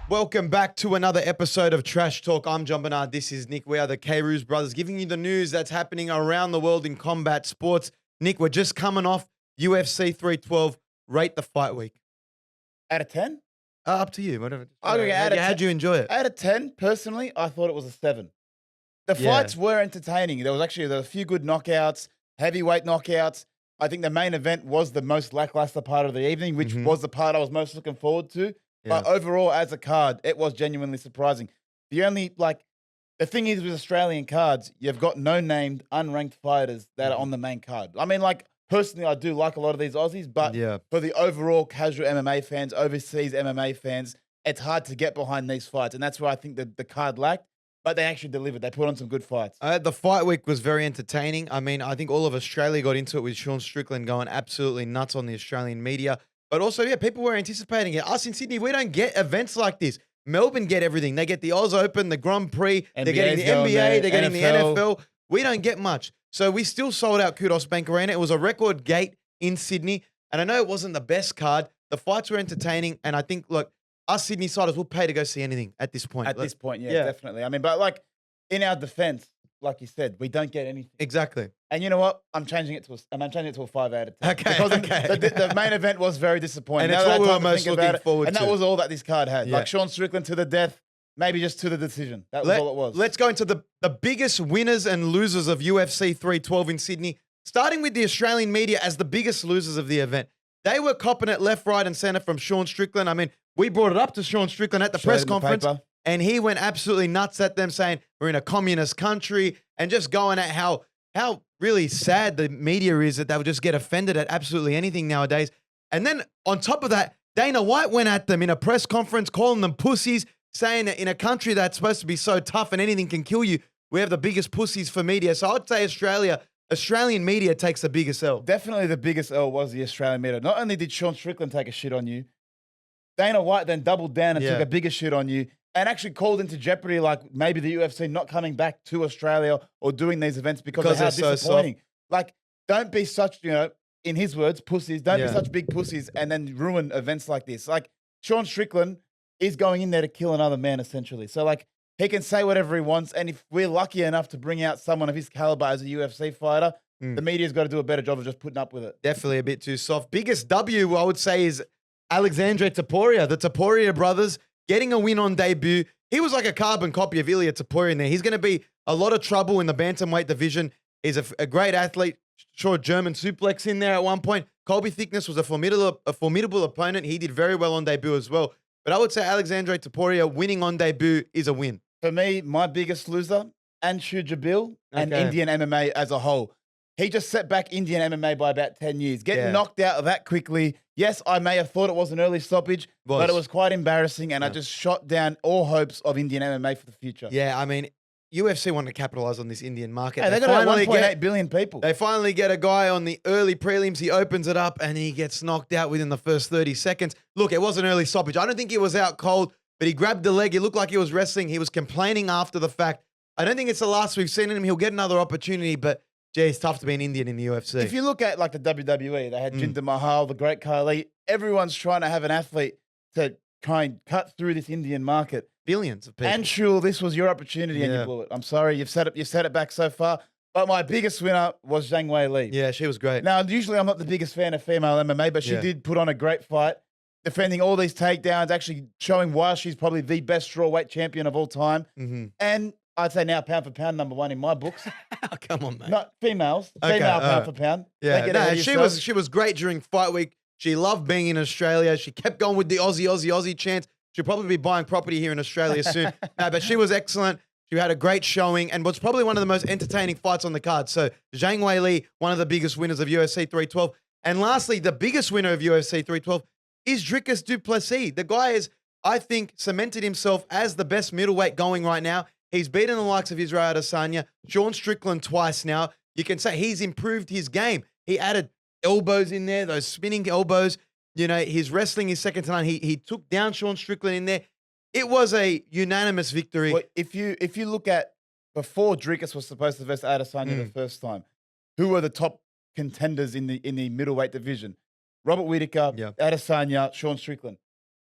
Welcome back to another episode of Trash Talk. I'm Jon-Bernard. This is Nick. We are the K-Roos brothers giving you the news that's happening around the world in combat sports. Nick, we're just coming off UFC 312. Rate the fight week. Out of 10? Up to you. Whatever. Okay, How'd you enjoy it? Out of 10, personally, I thought it was a 7. The fights were entertaining. There was a few good knockouts, heavyweight knockouts. I think the main event was the most lackluster part of the evening, which was the part I was most looking forward to. Yeah. But overall, as a card, it was genuinely surprising. The thing is with Australian cards, you've got no-named, unranked fighters that are on the main card. I mean, personally, I do like a lot of these Aussies, but for the overall casual MMA fans, overseas MMA fans, it's hard to get behind these fights. And that's where I think the card lacked, but they actually delivered. They put on some good fights. The fight week was very entertaining. I mean, I think all of Australia got into it with Sean Strickland going absolutely nuts on the Australian media. But also, people were anticipating it. Us in Sydney, we don't get events like this. Melbourne get everything. They get the Oz Open, the Grand Prix, they're getting the NBA, they're getting the NFL. We don't get much. So we still sold out Kudos Bank Arena. It was a record gate in Sydney. And I know it wasn't the best card. The fights were entertaining. And I think, look, us Sydney siders will pay to go see anything at this point. At this point, yeah, definitely. I mean, but in our defense, like you said, we don't get anything. Exactly. And you know what? I'm changing it to a 5 out of 10. Okay. Because the main event was very disappointing. And it's what we were most looking forward to. And that was all that this card had. Yeah. Like Sean Strickland to the death, maybe just to the decision. That was all it was. Let's go into the biggest winners and losers of UFC 312 in Sydney, starting with the Australian media as the biggest losers of the event. They were copping it left, right, and center from Sean Strickland. I mean, we brought it up to Sean Strickland at the press conference, and he went absolutely nuts at them, saying we're in a communist country, and just going at how really sad the media is that they would just get offended at absolutely anything nowadays. And then on top of that, Dana White went at them in a press conference, calling them pussies, saying that in a country that's supposed to be so tough and anything can kill you, we have the biggest pussies for media. So I'd say Australian media takes the biggest L. Definitely the biggest L was the Australian media. Not only did Sean Strickland take a shit on you, Dana White then doubled down and took a bigger shit on you and actually called into jeopardy maybe the UFC not coming back to Australia or doing these events because of how disappointing. Don't be such, in his words, pussies. Don't be such big pussies and then ruin events like this. Sean Strickland is going in there to kill another man, essentially. So, he can say whatever he wants, and if we're lucky enough to bring out someone of his caliber as a UFC fighter, the media's got to do a better job of just putting up with it. Definitely a bit too soft. Biggest W, I would say, is Alexandre Topuria, the Topuria brothers, getting a win on debut. He was like a carbon copy of Ilya Topuria in there. He's going to be a lot of trouble in the bantamweight division. He's a great athlete. Sure, German suplex in there at one point. Colby Thickness was a formidable opponent. He did very well on debut as well. But I would say Alexandre Topuria winning on debut is a win. For me, my biggest loser, Anshu Jabil and Indian MMA as a whole. He just set back Indian MMA by about 10 years. Getting knocked out that quickly. Yes, I may have thought it was an early stoppage, but it was quite embarrassing, and I just shot down all hopes of Indian MMA for the future. Yeah, I mean, UFC want to capitalize on this Indian market. Hey, they got about 1.8 billion people. They finally get a guy on the early prelims. He opens it up, and he gets knocked out within the first 30 seconds. Look, it was an early stoppage. I don't think he was out cold, but he grabbed the leg. He looked like he was wrestling. He was complaining after the fact. I don't think it's the last we've seen him. He'll get another opportunity, but it's tough to be an Indian in the UFC. If you look at the WWE, they had Jinder Mahal, the great Khali. Everyone's trying to have an athlete to try and cut through this Indian market. Billions of people. And Shul, this was your opportunity and you blew it. I'm sorry, you've set it back so far. But my biggest winner was Zhang Weili. Yeah, she was great. Now, usually I'm not the biggest fan of female MMA, but she did put on a great fight, defending all these takedowns, actually showing why she's probably the best strawweight champion of all time. And I'd say now pound for pound #1 in my books. Oh, come on, mate. Not females. Female pound for pound. Yeah, she was great during fight week. She loved being in Australia. She kept going with the Aussie chant. She'll probably be buying property here in Australia soon. No, but she was excellent. She had a great showing and was probably one of the most entertaining fights on the card. So Zhang Weili, one of the biggest winners of UFC 312. And lastly, the biggest winner of UFC 312 is Dricus du Plessis. The guy is, I think, cemented himself as the best middleweight going right now. He's beaten the likes of Pereira and Adesanya, Sean Strickland twice now. You can say he's improved his game. He added elbows in there, those spinning elbows. His wrestling is second to none. He took down Sean Strickland in there. It was a unanimous victory. Well, if you look at before Dricus was supposed to versus Adesanya the first time, who were the top contenders in the middleweight division? Robert Whittaker, Adesanya, Sean Strickland.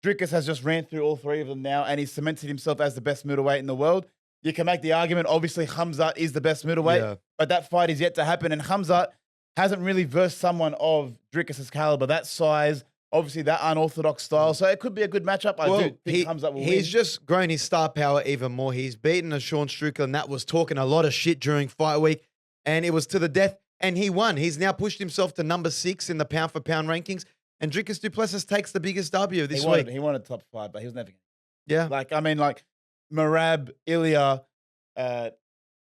Dricus has just ran through all three of them now, and he's cemented himself as the best middleweight in the world. You can make the argument, obviously, Khamzat is the best middleweight, but that fight is yet to happen, and Khamzat hasn't really versed someone of Dricus's caliber, that size, obviously that unorthodox style, so it could be a good matchup. I do think Khamzat will win. He's just grown his star power even more. He's beaten a Sean Strickland that was talking a lot of shit during fight week, and it was to the death, and he won. He's now pushed himself to number 6 in the pound-for-pound rankings, and Dricus du Plessis takes the biggest W this week. He wanted top 5, but he was never going to. Yeah. Merab, Ilya,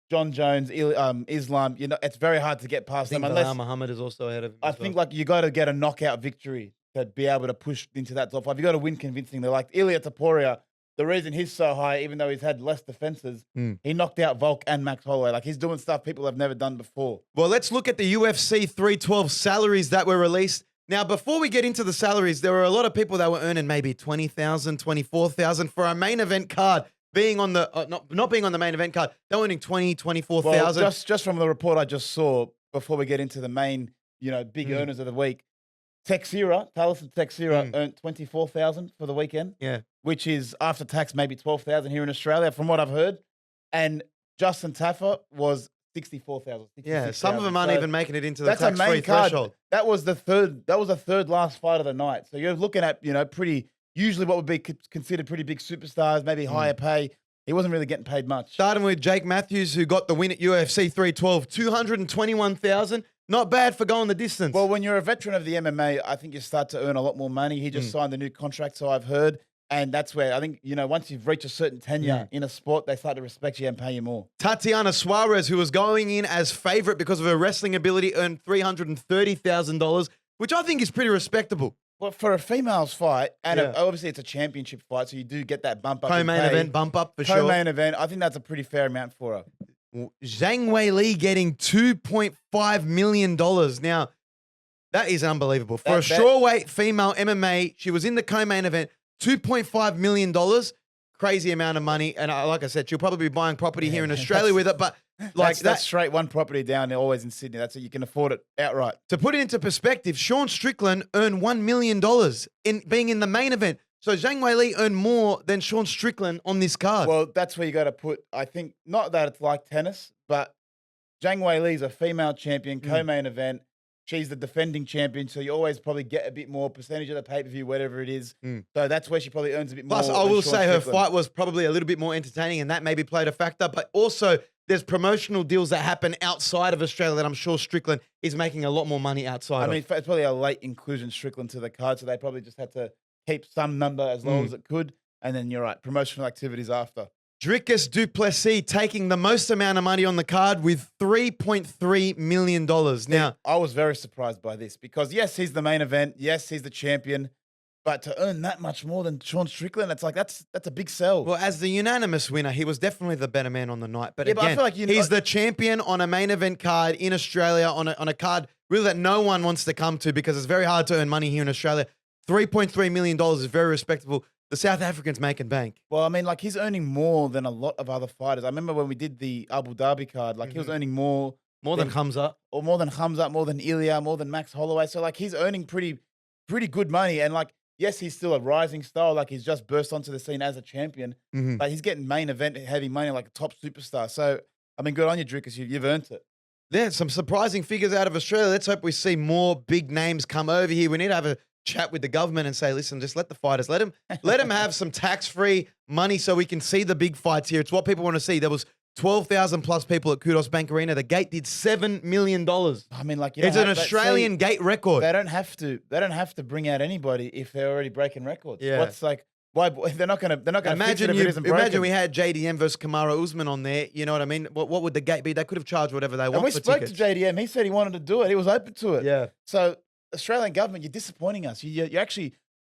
John Jones, Islam, it's very hard to get past them. Unless Muhammad is also ahead of him. I think you got to get a knockout victory to be able to push into that top 5. You got to win convincingly. Like Ilya Taporia, the reason he's so high, even though he's had less defenses, he knocked out Volk and Max Holloway. Like he's doing stuff people have never done before. Well, let's look at the UFC 312 salaries that were released. Now, before we get into the salaries, there were a lot of people that were earning maybe $20,000, $24,000 for a main event card. Being on the not being on the main event card, they're earning $20,000, $24,000. Well, just from the report I just saw before we get into the main, big earners of the week, Taliesin Texera earned $24,000 for the weekend. Yeah, which is after tax maybe $12,000 here in Australia, from what I've heard. And Justin Taffer was $64,000. Yeah, some of them aren't even making it into the tax-free threshold. That was the third last fight of the night. So you're looking at usually what would be considered pretty big superstars, maybe higher pay. He wasn't really getting paid much. Starting with Jake Matthews, who got the win at UFC 312, $221,000. Not bad for going the distance. Well, when you're a veteran of the MMA, I think you start to earn a lot more money. He just signed a new contract, so I've heard. And that's where I think, once you've reached a certain tenure in a sport, they start to respect you and pay you more. Tatiana Suarez, who was going in as favorite because of her wrestling ability, earned $330,000, which I think is pretty respectable. Well, for a female's fight, and obviously it's a championship fight, so you do get that bump up. Co-main event bump up for sure. Co-main event, I think that's a pretty fair amount for her. Zhang Weili getting $2.5 million. Now, that is unbelievable. For a strawweight female MMA, she was in the co-main event, $2.5 million. Crazy amount of money. And like I said, she'll probably be buying property here in Australia with it. But that's straight one property down there, always in Sydney. That's it. You can afford it outright. To put it into perspective, Sean Strickland earned $1 million in being in the main event. So Zhang Weili earned more than Sean Strickland on this card. Well, that's where you got to put, I think, not that it's like tennis, but Zhang Weili is a female champion, co-main event. She's the defending champion, so you always probably get a bit more percentage of the pay-per-view, whatever it is. So that's where she probably earns a bit more. Plus, I will say her fight was probably a little bit more entertaining, and that maybe played a factor. But also, there's promotional deals that happen outside of Australia that I'm sure Strickland is making a lot more money outside of. I mean, it's probably a late inclusion, Strickland, to the card, so they probably just had to keep some number as low as it could. And then you're right, promotional activities after. Dricus du Plessis taking the most amount of money on the card with $3.3 million. Now, I was very surprised by this because, yes, he's the main event. Yes, he's the champion. But to earn that much more than Sean Strickland, it's like that's a big sell. Well, as the unanimous winner, he was definitely the better man on the night. But again, I feel like he's the champion on a main event card in Australia, on a card really that no one wants to come to because it's very hard to earn money here in Australia. $3.3 million is very respectable. The South Africans making bank. Well, I mean, he's earning more than a lot of other fighters. I remember when we did the Abu Dhabi card, he was earning more than Khamzat. Or more than Khamzat, more than Ilya, more than Max Holloway. So, he's earning pretty good money. And, yes, he's still a rising star. He's just burst onto the scene as a champion. But he's getting main event heavy money like a top superstar. So, I mean, good on you, Dricus. You've earned it. Yeah, some surprising figures out of Australia. Let's hope we see more big names come over here. We need to have a chat with the government and say, listen, just let the fighters, let them have some tax-free money so we can see the big fights here. It's what people want to see. There was 12,000 plus people at Kudos Bank Arena. The gate did $7 million. I mean, it's an Australian gate record. They don't have to bring out anybody if they're already breaking records. Yeah. Why they're not going to imagine we had JDM versus Kamaru Usman on there. You know what I mean? What would the gate be? They could have charged whatever they want. And we for spoke tickets. to JDM. He said he wanted to do it. He was open to it. Yeah. So Australian government, you're disappointing us. You're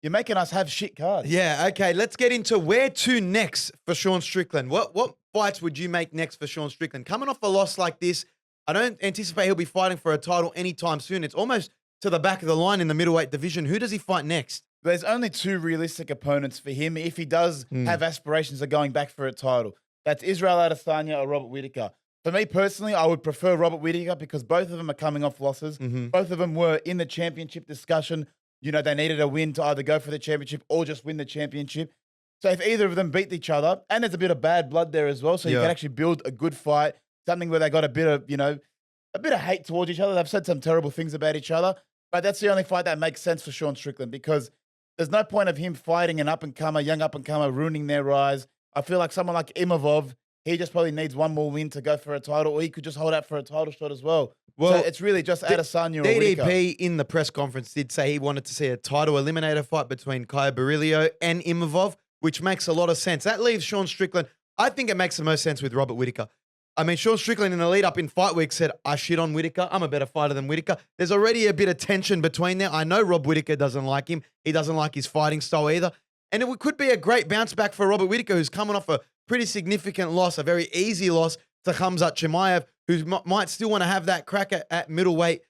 making us have shit cards. Yeah. Okay. Let's get into where to next for Sean Strickland. What fights would you make next for Sean Strickland? Coming off a loss like this, I don't anticipate he'll be fighting for a title anytime soon. It's almost to the back of the line in the middleweight division. Who does he fight next? There's only two realistic opponents for him if he does have aspirations of going back for a title. That's Israel Adesanya or Robert Whittaker. For me personally, I would prefer Robert Whittaker because both of them are coming off losses. Both of them were in the championship discussion they needed a win to either go for the championship or just win the championship. So if either of them beat each other, and there's a bit of bad blood there as well, so you can actually build a good fight, something where they got a bit of hate towards each other. They've said some terrible things about each other, but that's the only fight that makes sense for Sean Strickland, because there's no point of him fighting an up-and-comer, young up-and-comer, ruining their rise. I feel like someone like Imavov, he just probably needs one more win to go for a title, or he could just hold out for a title shot as well. So it's really just Adesanya or Whittaker. DDP in the press conference did say he wanted to see a title eliminator fight between Kaya Barilio and Imavov, which makes a lot of sense. That leaves Sean Strickland. I think it makes the most sense with Robert Whittaker. I mean, Sean Strickland in the lead-up in Fight Week said, I shit on Whittaker. I'm a better fighter than Whittaker. There's already a bit of tension between there. I know Rob Whittaker doesn't like him. He doesn't like his fighting style either. And it could be a great bounce back for Robert Whittaker, who's coming off a pretty significant loss, a very easy loss to Khamzat Chimaev, who might still want to have that crack at middleweight,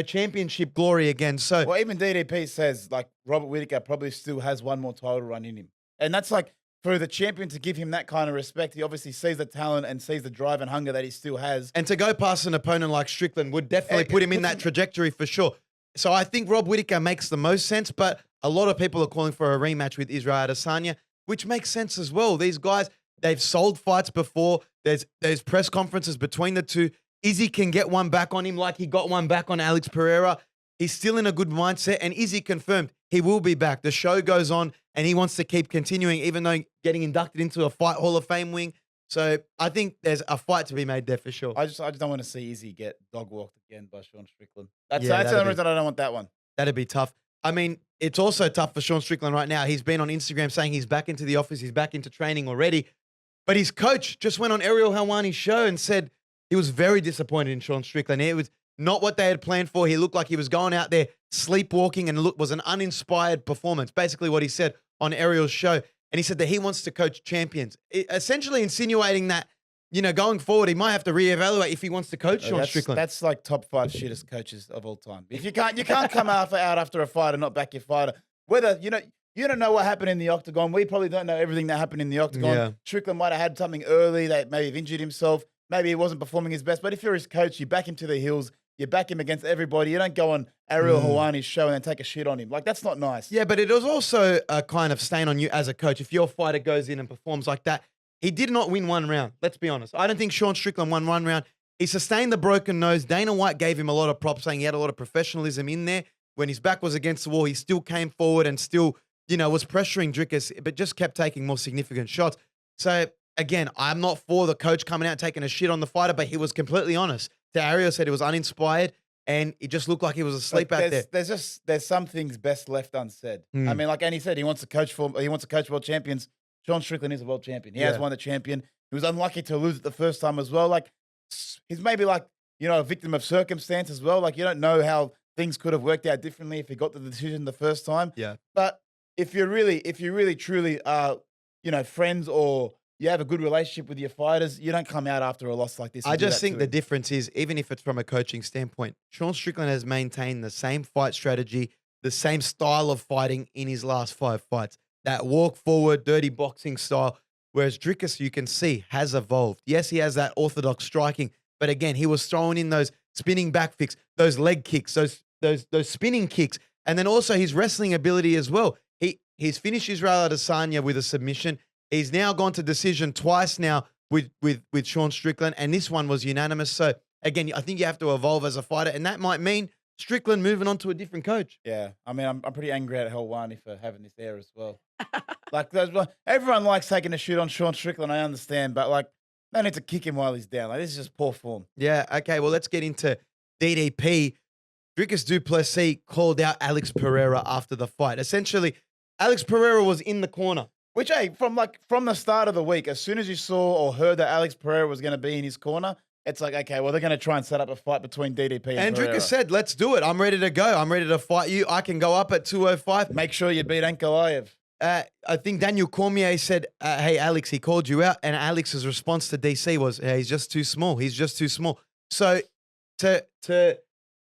championship glory again. So, well, even DDP says, like, Robert Whittaker probably still has one more title run in him. And that's like, for the champion to give him that kind of respect, he obviously sees the talent and sees the drive and hunger that he still has. And to go past an opponent like Strickland would definitely put him in that trajectory for sure. So I think Rob Whittaker makes the most sense, but a lot of people are calling for a rematch with Israel Adesanya, which makes sense as well. These guys, they've sold fights before. There's press conferences between the two. Izzy can get one back on him like he got one back on Alex Pereira. He's still in a good mindset, and Izzy confirmed he will be back. The show goes on, and he wants to keep continuing, even though getting inducted into a Fight Hall of Fame wing. So I think there's a fight to be made there for sure. I just don't want to see Izzy get dog walked again by Sean Strickland. That's the only reason I don't want that one. That'd be tough. I mean, it's also tough for Sean Strickland right now. He's been on Instagram saying he's back into the office, he's back into training already. But his coach just went on Ariel Helwani's show and said he was very disappointed in Sean Strickland. It was not what they had planned for. He looked like he was going out there sleepwalking and was an uninspired performance. Basically what he said on Ariel's show. And he said that he wants to coach champions, essentially insinuating that, going forward, he might have to reevaluate if he wants to coach Sean Strickland. That's like top 5 shittest coaches of all time. If you can't come out after a fight and not back your fighter. Whether, you don't know what happened in the octagon. We probably don't know everything that happened in the octagon. Yeah. Strickland might have had something early that maybe have injured himself. Maybe he wasn't performing his best. But if you're his coach, you back him to the hills. You back him against everybody. You don't go on Ariel Helwani's show and then take a shit on him. Like, that's not nice. Yeah, but it was also a kind of stain on you as a coach. If your fighter goes in and performs like that, he did not win one round. Let's be honest. I don't think Sean Strickland won one round. He sustained the broken nose. Dana White gave him a lot of props, saying he had a lot of professionalism in there. When his back was against the wall, he still came forward and still, was pressuring Dricus, but just kept taking more significant shots. So, again, I'm not for the coach coming out taking a shit on the fighter, but he was completely honest. Ariel said he was uninspired, and it just looked like he was asleep out there. There's some things best left unsaid. I mean, like Andy said, he wants to coach world champions. Sean Strickland is a world champion. He has won the champion. He was unlucky to lose it the first time as well. Like, he's maybe like, a victim of circumstance as well. Like, you don't know how things could have worked out differently if he got the decision the first time. Yeah. But if you really truly are, friends, or you have a good relationship with your fighters, you don't come out after a loss like this. I just think the difference is, even if it's from a coaching standpoint, Sean Strickland has maintained the same fight strategy, the same style of fighting in his last 5 fights. That walk forward, dirty boxing style. Whereas Dricus, you can see, has evolved. Yes, he has that orthodox striking, but again, he was throwing in those spinning back kicks, those leg kicks, those spinning kicks, and then also his wrestling ability as well. He's finished Israel Adesanya with a submission. He's now gone to decision twice now with Sean Strickland, and this one was unanimous. So, again, I think you have to evolve as a fighter, and that might mean Strickland moving on to a different coach. Yeah, I mean, I'm pretty angry at Helwani for having this there as well. Like, everyone likes taking a shoot on Sean Strickland, I understand, but, like, no need to kick him while he's down. Like, this is just poor form. Yeah, okay, well, let's get into DDP. Dricus du Plessis called out Alex Pereira after the fight. Essentially, Alex Pereira was in the corner. Which, hey, from the start of the week, as soon as you saw or heard that Alex Pereira was going to be in his corner, it's like, okay, well, they're going to try and set up a fight between DDP and Pereira. Dricus said, let's do it. I'm ready to go. I'm ready to fight you. I can go up at 205. Make sure you beat Ankalaev. I think Daniel Cormier said, hey, Alex, he called you out. And Alex's response to DC was, hey, he's just too small. He's just too small. So to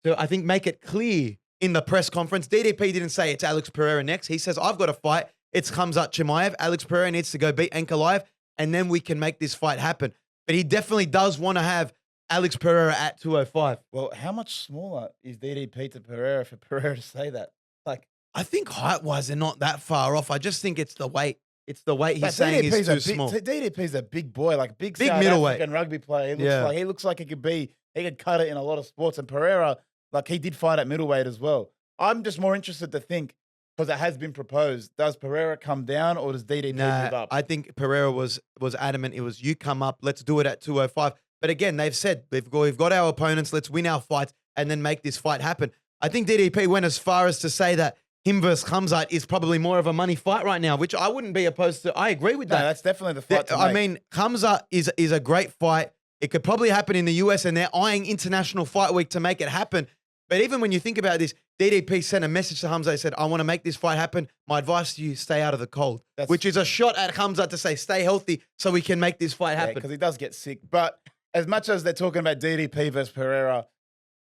I think, make it clear in the press conference, DDP didn't say it's Alex Pereira next. He says, I've got a fight. It's Khamzat Chimaev. Alex Pereira needs to go beat Ankalaev, and then we can make this fight happen. But he definitely does want to have Alex Pereira at 205. Well, how much smaller is DDP to Pereira for Pereira to say that? Like, I think height-wise, they're not that far off. I just think it's the weight. It's the weight he's But saying is too DDP's small. DDP's a big boy, like big Big South middleweight. African rugby player. Yeah. He looks like he could cut it in a lot of sports. And Pereira, like he did fight at middleweight as well. I'm just more interested to think, because it has been proposed, does Pereira come down or does DDP move up? I think Pereira was adamant. It was you come up, let's do it at 205. But again, they've said we've got our opponents, let's win our fights and then make this fight happen. I think DDP went as far as to say that him versus Khamzat is probably more of a money fight right now, which I wouldn't be opposed to. I agree with that. No, that's definitely the fight to I make. mean, Khamzat is a great fight. It could probably happen in the US, and they're eyeing International Fight Week to make it happen. But even when you think about this, DDP sent a message to Khamzat. He said, I want to make this fight happen. My advice to you, stay out of the cold. Which is a shot at Khamzat to say, stay healthy so we can make this fight happen. Because he does get sick. But as much as they're talking about DDP versus Pereira,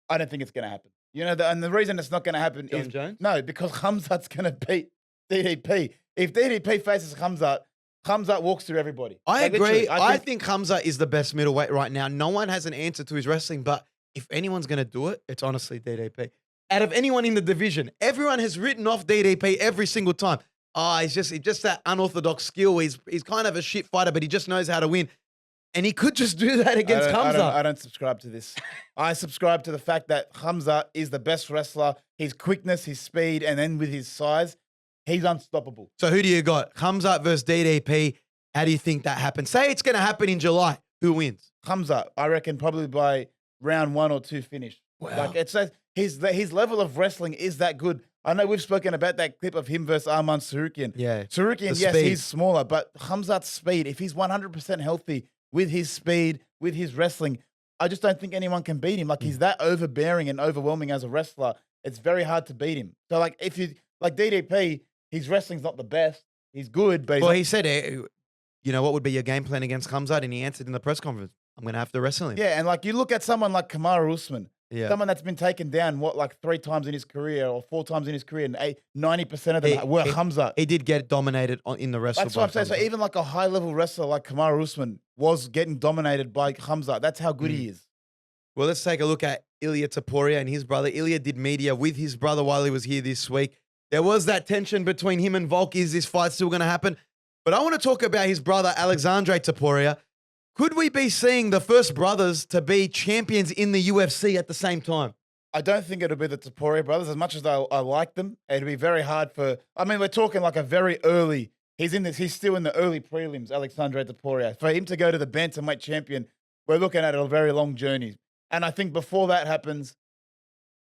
I don't think it's going to happen. You know, and the reason it's not going to happen John is Jones? No, because Khamzat's going to beat DDP. If DDP faces Khamzat walks through everybody. I Like, agree. literally, I think Khamzat is the best middleweight right now. No one has an answer to his wrestling, but if anyone's going to do it, it's honestly DDP. Out of anyone in the division, everyone has written off DDP every single time. He's just that unorthodox skill. He's kind of a shit fighter, but he just knows how to win. And he could just do that against Khamzat. I don't subscribe to this. I subscribe to the fact that Khamzat is the best wrestler. His quickness, his speed, and then with his size, he's unstoppable. So who do you got? Khamzat versus DDP. How do you think that happens? Say it's going to happen in July. Who wins? Khamzat, I reckon probably by round 1 or 2 finish. Wow. Like it's his level of wrestling is that good. I know we've spoken about that clip of him versus Arman Sarukian. Yeah. Sarukian, yes, speed. he's smaller, but Khamzat's speed, if he's 100% healthy with his speed, with his wrestling, I just don't think anyone can beat him. Like he's that overbearing and overwhelming as a wrestler. It's very hard to beat him. So like if you like DDP, his wrestling's not the best. He's good, but Well, he said, you know, what would be your game plan against Khamzat? And he answered in the press conference, I'm going to have to wrestle him. yeah, and like you look at someone like Kamaru Usman, Yeah. someone that's been taken down, like 3 times in his career or 4 times in his career, and 90% of them were Khamzat. He did get dominated in the wrestle. That's what I'm saying. So even like a high-level wrestler like Kamaru Usman was getting dominated by Khamzat. That's how good he is. Well, let's take a look at Ilia Topuria and his brother. Ilia did media with his brother while he was here this week. There was that tension between him and Volk. Is this fight still going to happen? But I want to talk about his brother, Alexandre Topuria. Could we be seeing the first brothers to be champions in the UFC at the same time? I don't think it'll be the Topuria brothers. As much as I like them, it'll be very hard for. I mean, we're talking like a very early. He's still in the early prelims, Alexandre Topuria. For him to go to the bantamweight champion, we're looking at a very long journey. And I think before that happens,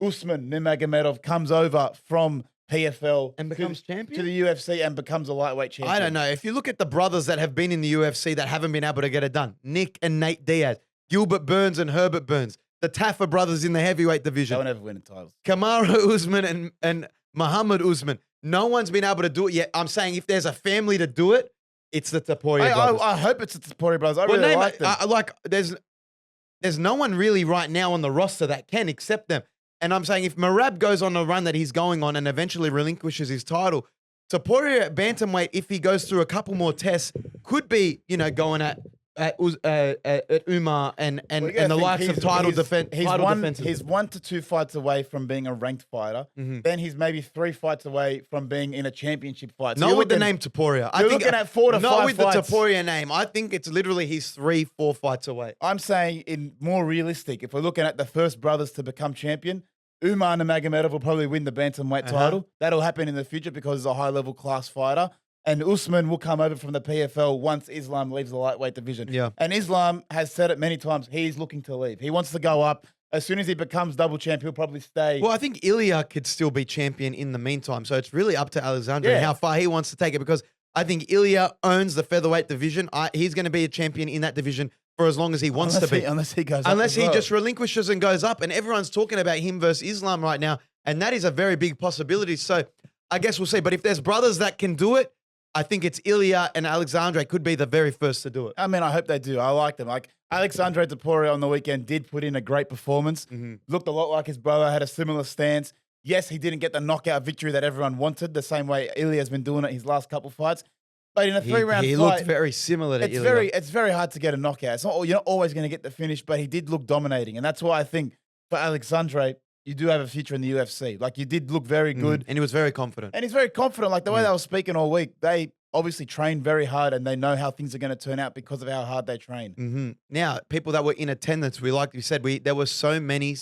Usman Nurmagomedov comes over from PFL And becomes champion? to the UFC and becomes a lightweight champion. I don't know. If you look at the brothers that have been in the UFC that haven't been able to get it done, Nick and Nate Diaz, Gilbert Burns and Herbert Burns, the Taffa brothers in the heavyweight They division, won't ever win titles. Kamaru Usman and Muhammad Usman. No one's been able to do it yet. I'm saying if there's a family to do it, it's the Topuria brothers. I hope it's the Topuria brothers. I really like them. There's no one really right now on the roster that can except them. And I'm saying if Merab goes on the run that he's going on and eventually relinquishes his title, Topuria at bantamweight, if he goes through a couple more tests, could be, going at Umar and the likes of title defense. He's 1 to 2 fights away from being a ranked fighter. Then he's maybe 3 fights away from being in a championship fight. So Not with the name Topuria. You're looking at 4 to 5 Not with fights. the Topuria name. I think it's literally he's 3-4 fights away. I'm saying in more realistic, if we're looking at the first brothers to become champion, Umar Nurmagomedov will probably win the bantamweight title. That'll happen in the future because he's a high-level class fighter. And Usman will come over from the PFL once Islam leaves the lightweight division. Yeah. And Islam has said it many times, he's looking to leave. He wants to go up. As soon as he becomes double champ, he'll probably stay. Well, I think Ilia could still be champion in the meantime. So it's really up to Alexandre Yeah. and how far he wants to take it because I think Ilia owns the featherweight division. He's going to be a champion in that division for as long as he wants to be. Unless he goes up. Unless as he well. just relinquishes and goes up. And everyone's talking about him versus Islam right now. And that is a very big possibility. So I guess we'll see. But if there's brothers that can do it, I think it's Ilia and Alexandre could be the very first to do it. I mean, I hope they do. I like them. Like Alexandre Topuria on the weekend did put in a great performance. Looked a lot like his brother, had a similar stance. Yes, he didn't get the knockout victory that everyone wanted, the same way Ilia's been doing it his last couple fights. But in a 3-round He fight, looked very similar to Ilia. it's very hard to get a knockout. You're not always going to get the finish, but he did look dominating. And that's why I think for Alexandre, you do have a future in the UFC. Like, you did look very good. And he was very confident. And he's very confident. Like, the way they were speaking all week, they obviously train very hard and they know how things are going to turn out because of how hard they train. Now, people that were in attendance, like you said, there were so many,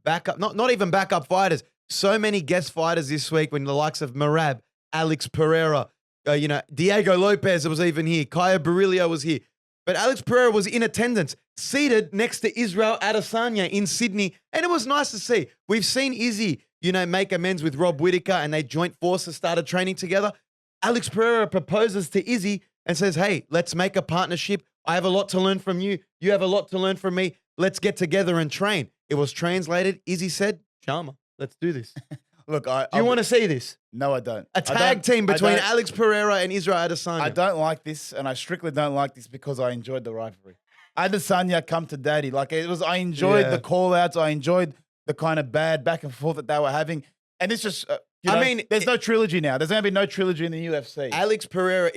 backup, not even backup fighters, so many guest fighters this week when the likes of Merab, Alex Pereira, Diego Lopez was even here, Kaya Barilio was here. But Alex Pereira was in attendance, seated next to Israel Adesanya in Sydney, and it was nice to see. We've seen Izzy, make amends with Rob Whittaker, and they joint forces started training together. Alex Pereira proposes to Izzy and says, hey, let's make a partnership. I have a lot to learn from you. You have a lot to learn from me. Let's get together and train. It was translated. Izzy said, Sharma, let's do this. Look, do you want to see this? No, I don't. A tag team between Alex Pereira and Israel Adesanya. I don't like this, and I strictly don't like this because I enjoyed the rivalry. Adesanya, come to daddy. I enjoyed the call-outs. I enjoyed the kind of bad back and forth that they were having. And it's just, there's no trilogy now. There's going to be no trilogy in the UFC. Alex Pereira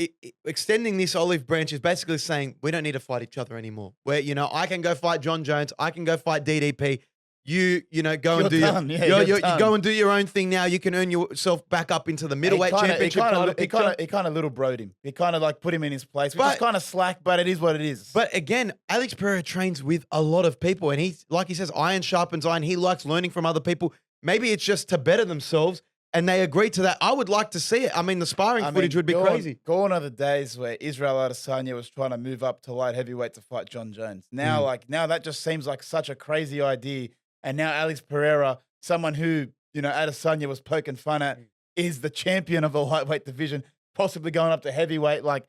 extending this olive branch is basically saying we don't need to fight each other anymore. Where, I can go fight John Jones. I can go fight DDP. You go and do you go and do your own thing now. You can earn yourself back up into the middleweight championship. He kind of little broed him. He kind of put him in his place, which is kind of slack, but it is what it is. But again, Alex Pereira trains with a lot of people, and he, like he says, iron sharpens iron. He likes learning from other people. Maybe it's just to better themselves, and they agree to that. I would like to see it. I mean, the sparring footage would be crazy. Gone are the days where Israel Adesanya was trying to move up to light heavyweight to fight Jon Jones. Now, now that just seems like such a crazy idea. And now Alex Pereira, someone who, Adesanya was poking fun at, is the champion of the lightweight division, possibly going up to heavyweight. Like,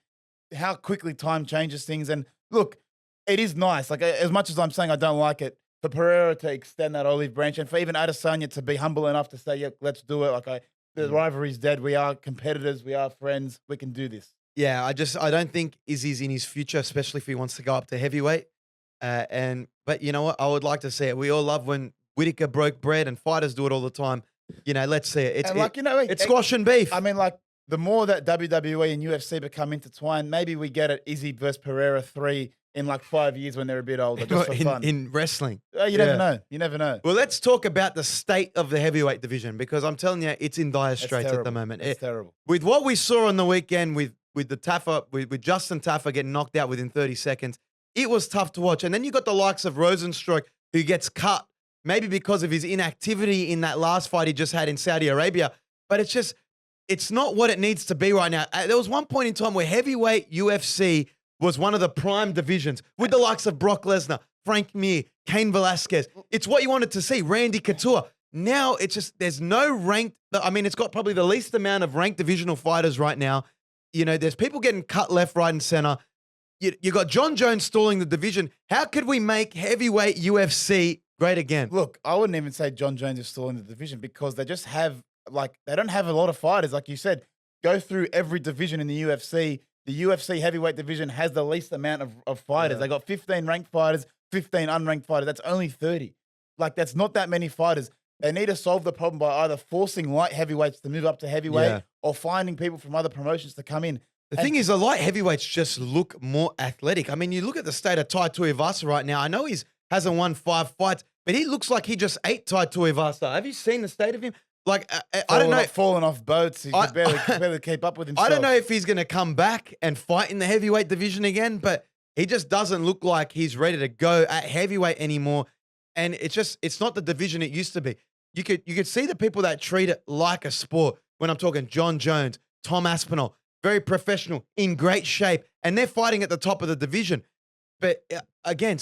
how quickly time changes things. And look, it is nice. Like, as much as I'm saying I don't like it, for Pereira to extend that olive branch and for even Adesanya to be humble enough to say, yeah, let's do it. The rivalry's dead. We are competitors. We are friends. We can do this. Yeah, I don't think Izzy's in his future, especially if he wants to go up to heavyweight. But you know what? I would like to see it. We all love when Whittaker broke bread, and fighters do it all the time. Let's see it. It's squash and beef. I mean, the more that WWE and UFC become intertwined, maybe we get it Izzy versus Pereira 3 in 5 years when they're a bit older, just for fun. In wrestling. You never know. You never know. Well, let's talk about the state of the heavyweight division, because I'm telling you, it's in dire straits at the moment. It's terrible. With what we saw on the weekend with Justin Taffa getting knocked out within 30 seconds, it was tough to watch. And then you got the likes of Rosenstruck, who gets cut, maybe because of his inactivity in that last fight he just had in Saudi Arabia. But it's not what it needs to be right now. There was one point in time where heavyweight UFC was one of the prime divisions with the likes of Brock Lesnar, Frank Mir, Cain Velasquez. It's what you wanted to see, Randy Couture. Now it's just, there's no ranked, it's got probably the least amount of ranked divisional fighters right now. There's people getting cut left, right, and center. You got Jon Jones stalling the division. How could we make heavyweight UFC great again? Look, I wouldn't even say Jon Jones is stalling the division because they just have, they don't have a lot of fighters. Like you said, go through every division in the UFC. The UFC heavyweight division has the least amount of fighters. Yeah. They got 15 ranked fighters, 15 unranked fighters. That's only 30. That's not that many fighters. They need to solve the problem by either forcing light heavyweights to move up to heavyweight or finding people from other promotions to come in. The thing is, the light heavyweights just look more athletic. I mean, you look at the state of Tai Tuivasa right now. I know he hasn't won 5 fights, but he looks like he just ate Tai Tuivasa. Have you seen the state of him? I don't know. Falling off boats. He could barely keep up with himself. I don't know if he's going to come back and fight in the heavyweight division again, but he just doesn't look like he's ready to go at heavyweight anymore. And it's not the division it used to be. You could see the people that treat it like a sport. When I'm talking Jon Jones, Tom Aspinall, very professional, in great shape, and they're fighting at the top of the division. But again,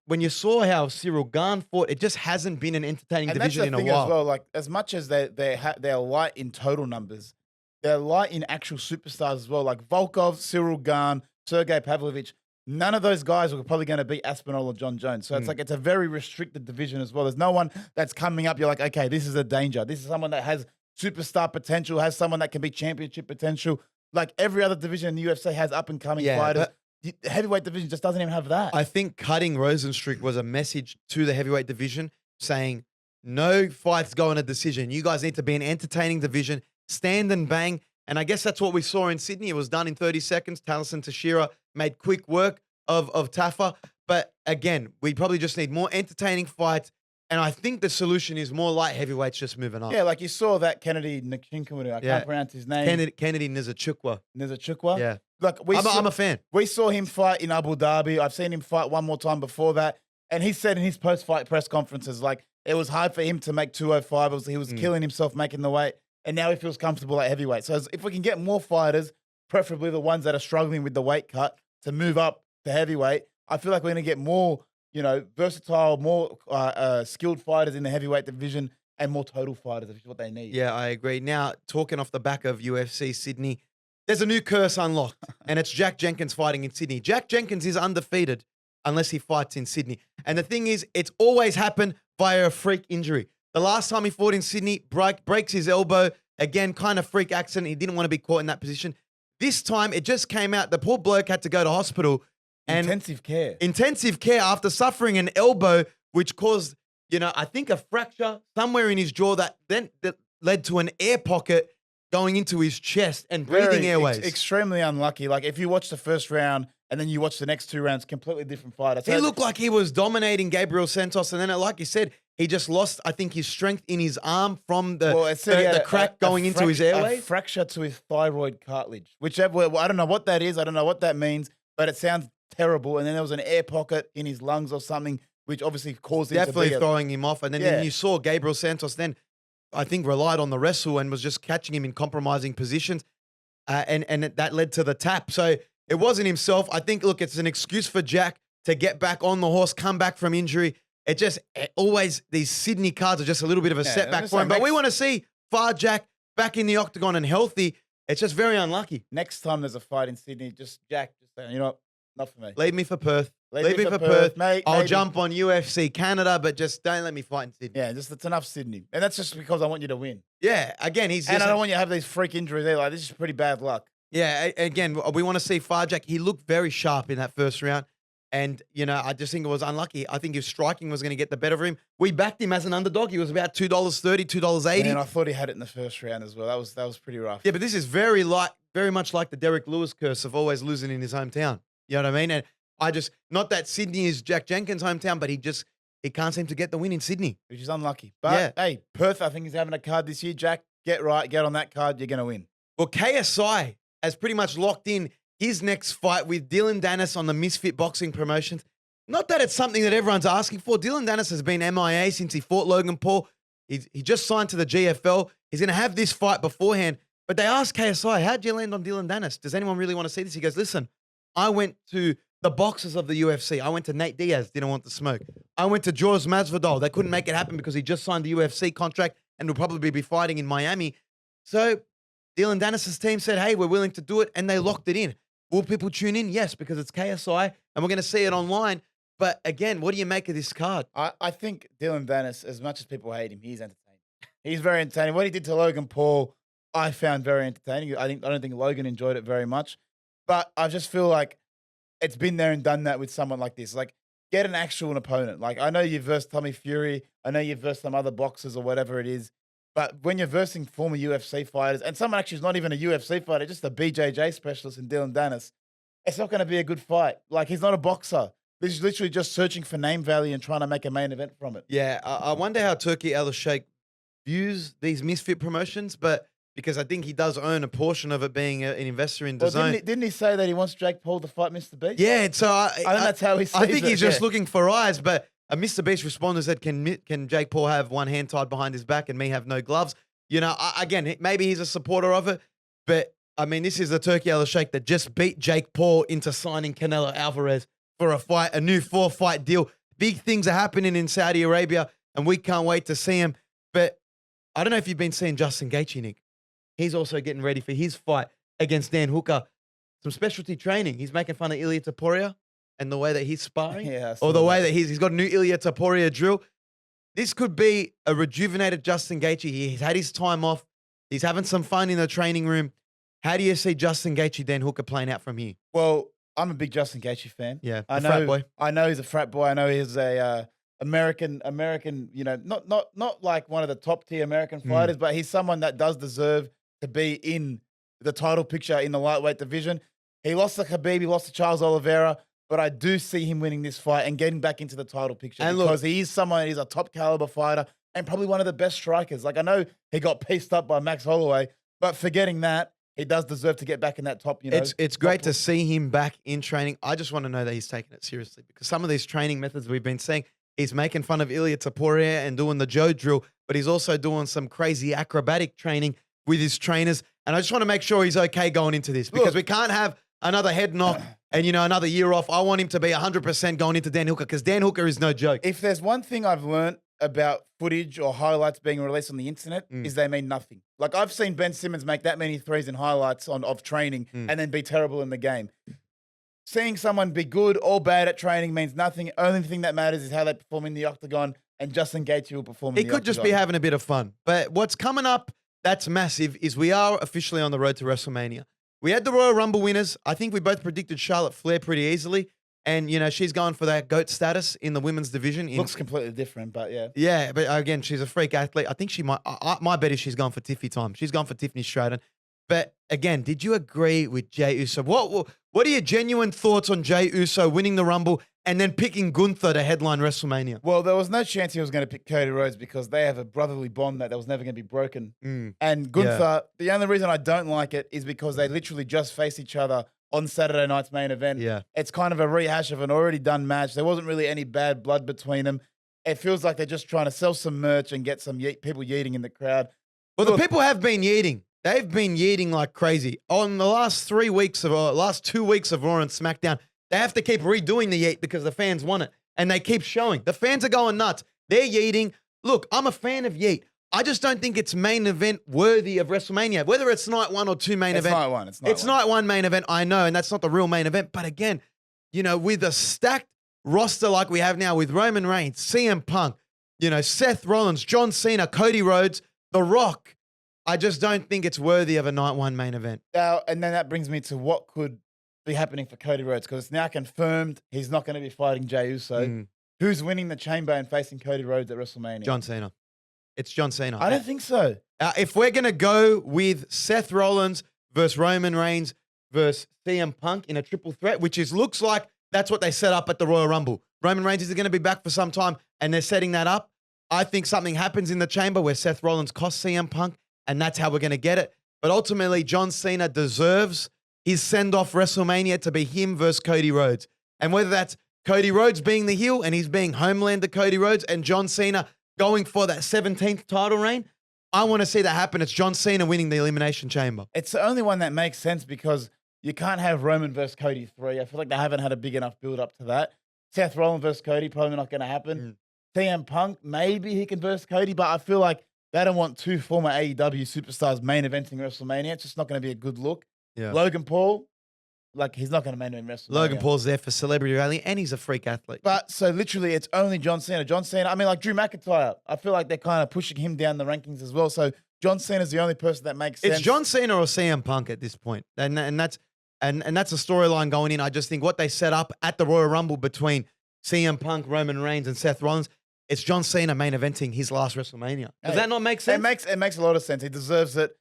when you saw how Cyril Gane fought, it just hasn't been an entertaining division in a while. As well, as much as they're light in total numbers, they're light in actual superstars as well. Like Volkov, Cyril Gane, Sergey Pavlovich. None of those guys are probably going to beat Aspinall or Jon Jones. So it's a very restricted division as well. There's no one that's coming up. You're like, okay, this is a danger. This is someone that has superstar potential, has someone that can be championship potential. Like every other division in the UFC has up-and-coming fighters. The heavyweight division just doesn't even have that. I think cutting Rosenstruck was a message to the heavyweight division saying, no fights go on a decision. You guys need to be an entertaining division, stand and bang. And I guess that's what we saw in Sydney. It was done in 30 seconds. Taliesin Teixeira made quick work of Taffa. But again, we probably just need more entertaining fights. And I think the solution is more light heavyweights just moving up. Yeah, like you saw that Kennedy Nkinkwadu, I can't pronounce his name. Kennedy Nzechukwu. Nzechukwu? Yeah. Look, I'm a fan. We saw him fight in Abu Dhabi. I've seen him fight one more time before that. And he said in his post-fight press conferences, like, it was hard for him to make 205. He was killing himself making the weight. And now he feels comfortable at heavyweight. So if we can get more fighters, preferably the ones that are struggling with the weight cut, to move up to heavyweight, I feel like we're going to get more, versatile, more skilled fighters in the heavyweight division and more total fighters, which is what they need. Yeah, I agree. Now, talking off the back of UFC Sydney, there's a new curse unlocked, and it's Jack Jenkins fighting in Sydney. Jack Jenkins is undefeated unless he fights in Sydney. And the thing is, it's always happened via a freak injury. The last time he fought in Sydney, breaks his elbow. Again, kind of freak accident. He didn't want to be caught in that position. This time, it just came out. The poor bloke had to go to hospital. And intensive care after suffering an elbow, which caused, I think a fracture somewhere in his jaw that led to an air pocket going into his chest and breathing airways. Extremely unlucky. Like if you watch the first round and then you watch the next two rounds, completely different fighter. He looked like he was dominating Gabriel Santos, and then, like you said, he just lost, I think, his strength in his arm from the crack going into his airways. A fracture to his thyroid cartilage, whichever. I don't know what that is. I don't know what that means, but it sounds terrible. And then there was an air pocket in his lungs or something, which obviously caused him definitely throwing him off. And then you saw Gabriel Santos then, I think, relied on the wrestle and was just catching him in compromising positions. And that led to the tap. So it wasn't himself. I think, look, it's an excuse for Jack to get back on the horse, come back from injury. Always, these Sydney cards are just a little bit of a setback for him. But we want to see Far Jack back in the octagon and healthy. It's just very unlucky. Next time there's a fight in Sydney, Jack, you know what? Not for me. Leave me for Perth. Leave me for Perth. Mate, I'll jump on UFC Canada, but just don't let me fight in Sydney. Yeah, it's enough Sydney. And that's just because I want you to win. Yeah, again, I don't want you to have these freak injuries. They're like, this is pretty bad luck. Yeah, again, we want to see Far Jack. He looked very sharp in that first round. And, I just think it was unlucky. I think his striking was going to get the better of him. We backed him as an underdog. He was about $2.30, $2.80. And I thought he had it in the first round as well. That was pretty rough. Yeah, but this is very much like the Derek Lewis curse of always losing in his hometown. You know what I mean? And not that Sydney is Jack Jenkins' hometown, but he can't seem to get the win in Sydney. Which is unlucky. But, hey, Perth, I think, is having a card this year. Jack, get on that card. You're going to win. Well, KSI has pretty much locked in his next fight with Dillon Dannis on the Misfit Boxing Promotions. Not that it's something that everyone's asking for. Dillon Dannis has been MIA since he fought Logan Paul. He just signed to the GFL. He's going to have this fight beforehand. But they asked KSI, how'd you land on Dillon Dannis? Does anyone really want to see this? He goes, listen, I went to the boxers of the UFC. I went to Nate Diaz, didn't want the smoke. I went to George Masvidal. They couldn't make it happen because he just signed the UFC contract and will probably be fighting in Miami. So Dillon Dannis' team said, hey, we're willing to do it, and they locked it in. Will people tune in? Yes, because it's KSI, and we're going to see it online. But again, what do you make of this card? I think Dillon Dannis, as much as people hate him, he's entertaining. He's very entertaining. What he did to Logan Paul, I found very entertaining. I don't think Logan enjoyed it very much. But I just feel like it's been there and done that with someone like this. Like, get an actual opponent. Like, I know you've versed Tommy Fury. I know you've versed some other boxers or whatever it is. But when you're versing former UFC fighters, and someone actually is not even a UFC fighter, just a BJJ specialist in Dillon Dannis, it's not going to be a good fight. Like, he's not a boxer. This is literally just searching for name value and trying to make a main event from it. Yeah, I wonder how Turki Al-Sheikh views these Misfit promotions, but because I think he does own a portion of it being an investor in DAZN. Well, didn't he say that he wants Jake Paul to fight Mr. Beast? Yeah, so I think that's how he sees it. I think he's just looking for eyes, but Mr. Beast responded and said, can Jake Paul have one hand tied behind his back and me have no gloves? Again, maybe he's a supporter of it, but I mean, this is the Turki Al-Sheikh that just beat Jake Paul into signing Canelo Alvarez for a fight, a new 4-fight deal. Big things are happening in Saudi Arabia, and we can't wait to see him. But I don't know if you've been seeing Justin Gaethje, Nick. He's also getting ready for his fight against Dan Hooker. Some specialty training. He's making fun of Ilia Topuria and the way that he's sparring, or the way that he's got a new Ilia Topuria drill. This could be a rejuvenated Justin Gaethje. He's had his time off. He's having some fun in the training room. How do you see Justin Gaethje, Dan Hooker playing out from here? Well, I'm a big Justin Gaethje fan. Yeah, frat boy. I know he's a frat boy. I know he's a American, not like one of the top tier American fighters, but he's someone that does deserve to be in the title picture in the lightweight division. He lost to Khabib, he lost to Charles Oliveira. but I do see him winning this fight and getting back into the title picture And because he is someone, he's a top caliber fighter and probably one of the best strikers. Like I know he got pieced up by Max Holloway, but forgetting that, he does deserve to get back in that top, It's great to see him back in training. I just want to know that he's taking it seriously because some of these training methods we've been seeing, he's making fun of Ilya Taporia and doing the Joe drill, but he's also doing some crazy acrobatic training with his trainers. And I just want to make sure he's okay going into this because we can't have another head knock and, another year off. I want him to be 100% going into Dan Hooker because Dan Hooker is no joke. If there's one thing I've learned about footage or highlights being released on the internet is they mean nothing. Like I've seen Ben Simmons make that many threes in highlights of training and then be terrible in the game. Seeing someone be good or bad at training means nothing. Only thing that matters is how they perform in the octagon, and Justin Gaethje will perform in the octagon. He could just be having a bit of fun. But what's coming up that's massive is we are officially on the road to WrestleMania. We had the Royal Rumble winners. I think we both predicted Charlotte Flair pretty easily. And, she's going for that GOAT status in the women's division. Looks completely different, but yeah. Yeah, but again, she's a freak athlete. I think she might. My bet is she's gone for Tiffy time. She's gone for Tiffany Stratton. But again, did you agree with Jey Uso? What are your genuine thoughts on Jey Uso winning the Rumble and then picking Gunther to headline WrestleMania? Well, there was no chance he was going to pick Cody Rhodes because they have a brotherly bond that was never going to be broken. And Gunther, the only reason I don't like it is because they literally just face each other on Saturday night's main event. Yeah. It's kind of a rehash of an already done match. There wasn't really any bad blood between them. It feels like they're just trying to sell some merch and get some people yeeting in the crowd. Well, the people have been yeeting. They've been yeeting like crazy. On the last 2 weeks of Raw and SmackDown, they have to keep redoing the yeet because the fans want it. And they keep showing. The fans are going nuts. They're yeeting. Look, I'm a fan of yeet. I just don't think it's main event worthy of WrestleMania. Whether it's night one or two main event. Night one. It's night one main event, I know, and that's not the real main event. But again, with a stacked roster like we have now with Roman Reigns, CM Punk, Seth Rollins, John Cena, Cody Rhodes, The Rock, I just don't think it's worthy of a night one main event. And then that brings me to what could be happening for Cody Rhodes because it's now confirmed he's not going to be fighting Jey Uso. Who's winning the chamber and facing Cody Rhodes at WrestleMania? John Cena. It's John Cena. I don't think so. If we're going to go with Seth Rollins versus Roman Reigns versus CM Punk in a triple threat, which looks like that's what they set up at the Royal Rumble. Roman Reigns is going to be back for some time, and they're setting that up. I think something happens in the chamber where Seth Rollins costs CM Punk, and that's how we're going to get it. But ultimately, John Cena deserves his send-off WrestleMania to be him versus Cody Rhodes. And whether that's Cody Rhodes being the heel and he's being Homelander Cody Rhodes and John Cena going for that 17th title reign, I want to see that happen. It's John Cena winning the Elimination Chamber. It's the only one that makes sense because you can't have Roman versus Cody 3. I feel like they haven't had a big enough build-up to that. Seth Rollins versus Cody, probably not going to happen. CM Punk, maybe he can versus Cody, but I feel like they don't want two former AEW superstars main eventing WrestleMania. It's just not going to be a good look. Yeah. Logan Paul, he's not going to main event WrestleMania. Logan Paul's there for celebrity rally, and he's a freak athlete. But so literally, it's only John Cena. John Cena, Drew McIntyre. I feel like they're kind of pushing him down the rankings as well. So John Cena's the only person that makes sense. It's John Cena or CM Punk at this point, and that's a storyline going in. I just think what they set up at the Royal Rumble between CM Punk, Roman Reigns, and Seth Rollins. It's John Cena main eventing his last WrestleMania. Does that not make sense? It makes a lot of sense. He deserves it.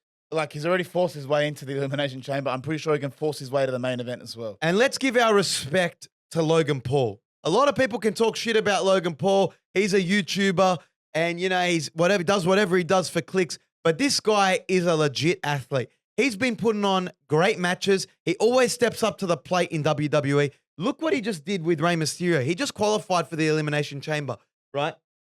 He's already forced his way into the Elimination Chamber. I'm pretty sure he can force his way to the main event as well. And let's give our respect to Logan Paul. A lot of people can talk shit about Logan Paul. He's a YouTuber and, he's whatever he does for clicks. But this guy is a legit athlete. He's been putting on great matches. He always steps up to the plate in WWE. Look what he just did with Rey Mysterio. He just qualified for the Elimination Chamber. Right?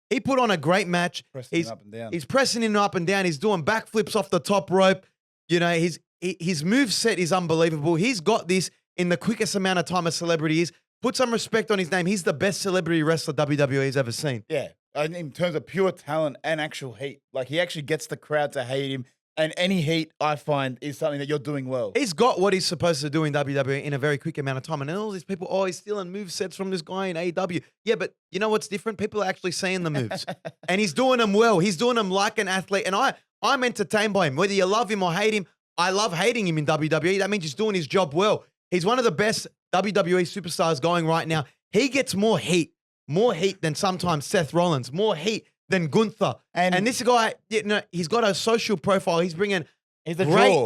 He put on a great match. He's up and down. He's pressing him up and down. He's doing backflips off the top rope. His moveset is unbelievable. He's got this in the quickest amount of time a celebrity is. Put some respect on his name. He's the best celebrity wrestler WWE's ever seen. Yeah. In terms of pure talent and actual heat. He actually gets the crowd to hate him. And any heat, I find, is something that you're doing well. He's got what he's supposed to do in WWE in a very quick amount of time. And then all these people, he's stealing movesets from this guy in AEW. Yeah, but you know what's different? People are actually seeing the moves. And he's doing them well. He's doing them like an athlete. And I'm entertained by him. Whether you love him or hate him, I love hating him in WWE. That means he's doing his job well. He's one of the best WWE superstars going right now. He gets more heat than sometimes Seth Rollins, more heat than Gunther. And this guy, he's got a social profile. He's bringing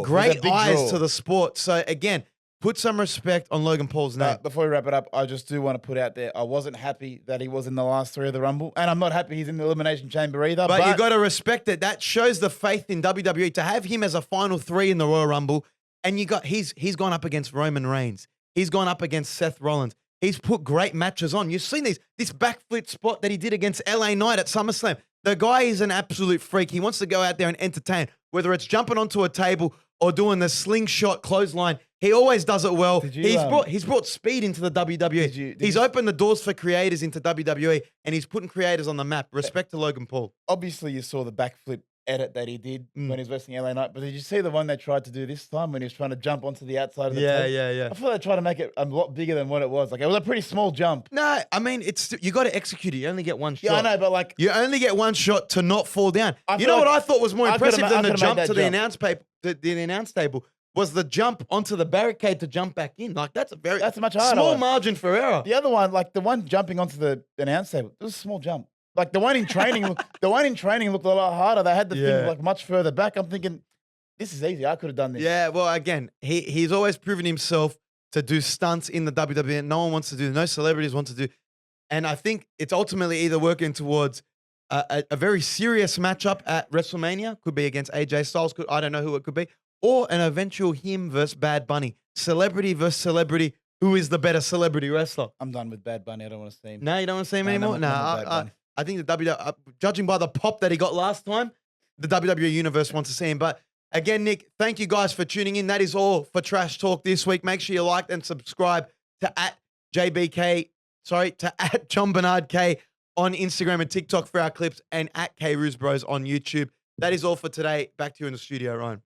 great eyes to the sport. So again, Put some respect on Logan Paul's name. Before we wrap it up, I just do want to put out there, I wasn't happy that he was in the last 3 of the Rumble, and I'm not happy he's in the Elimination Chamber either. But you got to respect it. That shows the faith in WWE to have him as a final 3 in the Royal Rumble. And he's gone up against Roman Reigns. He's gone up against Seth Rollins. He's put great matches on. You've seen this backflip spot that he did against LA Knight at SummerSlam. The guy is an absolute freak. He wants to go out there and entertain, whether it's jumping onto a table or doing the slingshot clothesline. He always does it well. He's brought speed into the WWE. He's opened the doors for creators into WWE, and he's putting creators on the map. Respect to Logan Paul. Obviously, you saw the backflip edit that he did when he was wrestling LA Knight, but did you see the one they tried to do this time when he was trying to jump onto the outside of the table? Yeah. I thought they tried to make it a lot bigger than what it was. Like, it was a pretty small jump. No, I mean, you got to execute it. You only get one shot. Yeah, I know, but like... You only get one shot to not fall down. You know what I thought was more impressive than the jump to the announce table was the jump onto the barricade to jump back in. Like, that's a much harder small margin for error. The other one, like the one jumping onto the announce table, it was a small jump. Like the one in training, looked a lot harder. They had the thing like much further back. I'm thinking, this is easy. I could have done this. Yeah, well, again, he's always proven himself to do stunts in the WWE. No celebrities want to do. And I think it's ultimately either working towards a very serious matchup at WrestleMania, could be against AJ Styles, I don't know who it could be, or an eventual him versus Bad Bunny. Celebrity versus celebrity. Who is the better celebrity wrestler? I'm done with Bad Bunny. I don't want to see him. No, you don't want to see him anymore? No, I think the WWE, judging by the pop that he got last time, the WWE Universe wants to see him. But again, Nick, thank you guys for tuning in. That is all for Trash Talk this week. Make sure you like and subscribe to at Jon-Bernard K on Instagram and TikTok for our clips, and at K Roos Bros on YouTube. That is all for today. Back to you in the studio, Ryan.